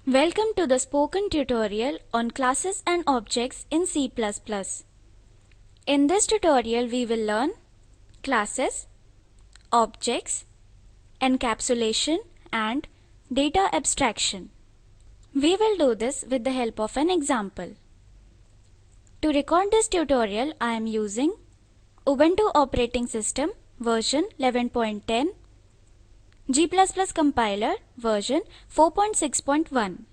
Welcome to the spoken tutorial on classes and objects in C++. In this tutorial we will learn classes, objects, encapsulation and data abstraction. We will do this with the help of an example. To record this tutorial I am using Ubuntu operating system version 11.10, G++ compiler version 4.6.1.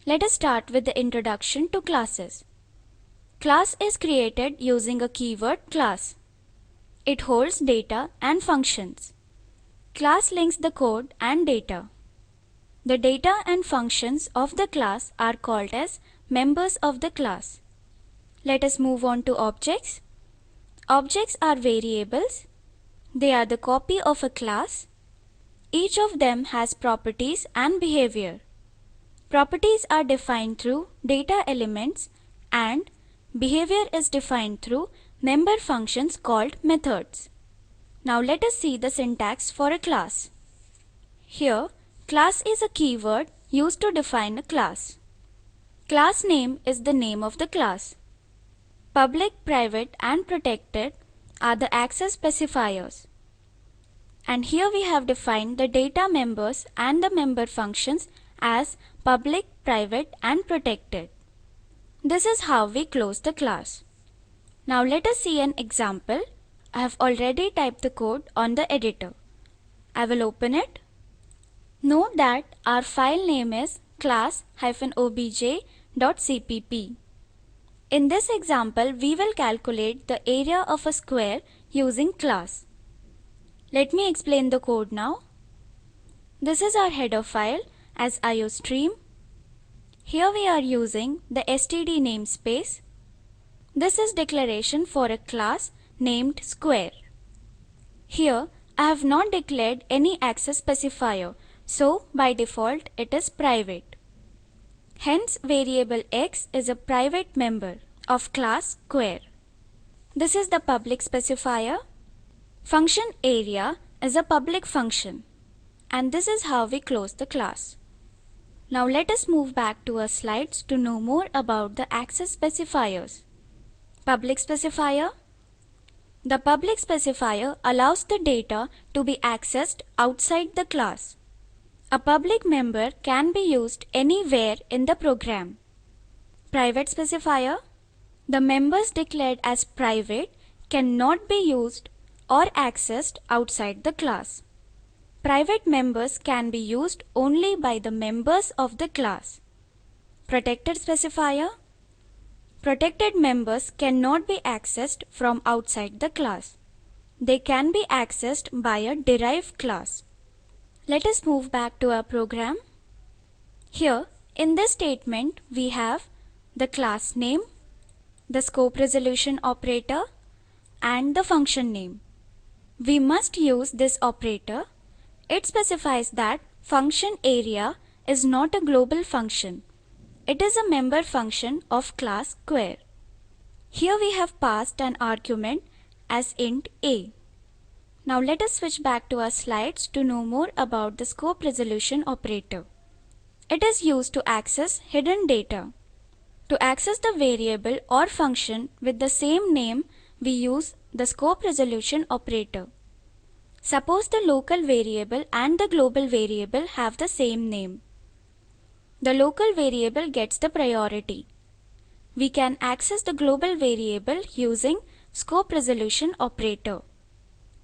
Let us start with the introduction to classes. Class is created using a keyword class. It holds data and functions. Class links the code and data. The data and functions of the class are called as members of the class. Let us move on to objects. Objects are variables. They are the copy of a class. Each of them has properties and behavior. Properties are defined through data elements and behavior is defined through member functions called methods. Now let us see the syntax for a class. Here, class is a keyword used to define a class. Class name is the name of the class. Public, private and protected are the access specifiers. And here we have defined the data members and the member functions as public, private and protected. This is how we close the class. Now let us see an example. I have already typed the code on the editor. I will open it. Note that our file name is class-obj.cpp. In this example, we will calculate the area of a square using class. Let me explain the code now. This is our header file as iostream. Here we are using the std namespace. This is declaration for a class named square. Here I have not declared any access specifier, so by default it is private. Hence variable x is a private member of class square. This is the public specifier. Function area is a public function, and this is how we close the class. Now let us move back to our slides to know more about the access specifiers. Public specifier. The public specifier allows the data to be accessed outside the class. A public member can be used anywhere in the program. Private specifier. The members declared as private cannot be used or accessed outside the class. Private members can be used only by the members of the class. Protected specifier. Protected members cannot be accessed from outside the class. They can be accessed by a derived class. Let us move back to our program. Here, in this statement, we have the class name, the scope resolution operator, and the function name. We must use this operator. It specifies that function area is not a global function. It is a member function of class square. Here we have passed an argument as int a. Now let us switch back to our slides to know more about the scope resolution operator. It is used to access hidden data. To access the variable or function with the same name, we use the scope resolution operator. Suppose the local variable and the global variable have the same name. The local variable gets the priority. We can access the global variable using scope resolution operator.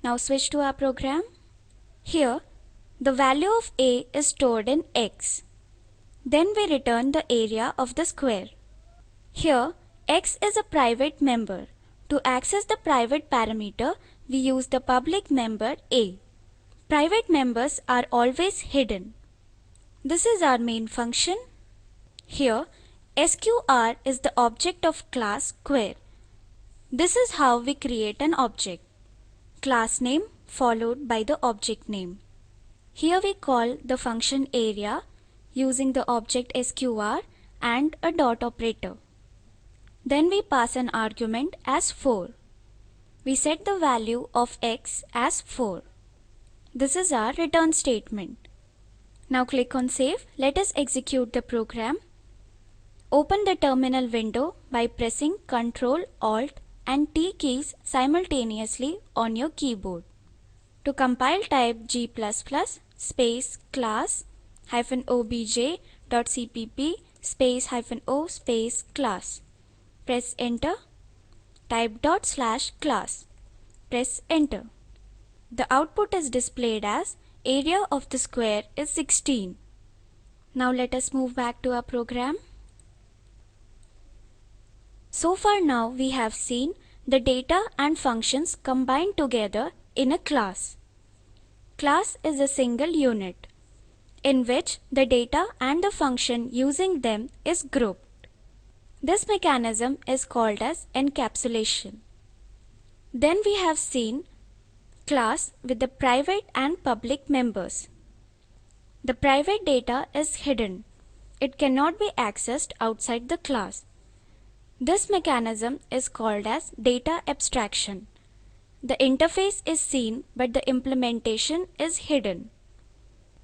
Now switch to our program. Here, the value of a is stored in x. Then we return the area of the square. Here, x is a private member. To access the private parameter, we use the public member a. Private members are always hidden. This is our main function. Here, sqr is the object of class square. This is how we create an object. Class name followed by the object name. Here we call the function area using the object sqr and a dot operator. Then we pass an argument as 4. We set the value of x as 4. This is our return statement. Now click on Save. Let us execute the program. Open the terminal window by pressing Ctrl, Alt and T keys simultaneously on your keyboard. To compile, type g++ space class -obj.cpp space -o space class. Press enter. Type /class. Press enter. The output is displayed as area of the square is 16. Now let us move back to our program. So far now we have seen the data and functions combined together in a class. Class is a single unit in which the data and the function using them is grouped. This mechanism is called as encapsulation. Then we have seen class with the private and public members. The private data is hidden. It cannot be accessed outside the class. This mechanism is called as data abstraction. The interface is seen but the implementation is hidden.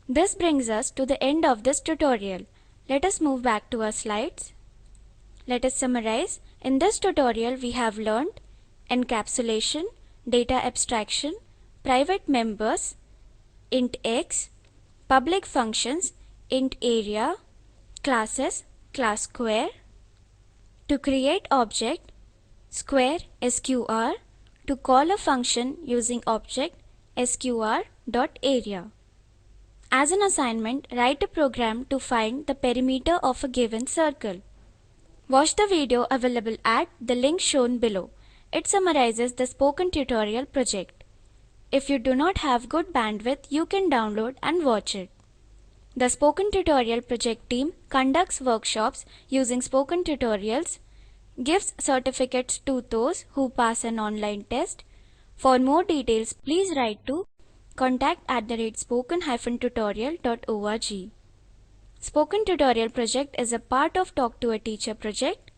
This brings us to the end of this tutorial. Let us move back to our slides. Let us summarize. In this tutorial we have learned encapsulation, data abstraction, private members, int x, public functions, int area, classes, class square. To create object, square sqr. To call a function using object sqr.area. As an assignment, write a program to find the perimeter of a given circle. Watch the video available at the link shown below. It summarizes the spoken tutorial project. If you do not have good bandwidth, you can download and watch it. The Spoken Tutorial project team conducts workshops using spoken tutorials, gives certificates to those who pass an online test. For more details, please write to contact@spoken-tutorial.org. Spoken Tutorial project is a part of Talk to a Teacher project.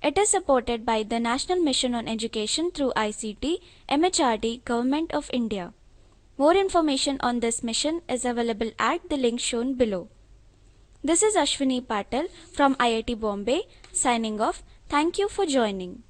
It is supported by the National Mission on Education through ICT, MHRD, Government of India. More information on this mission is available at the link shown below. This is Ashwini Patel from IIT Bombay signing off. Thank you for joining.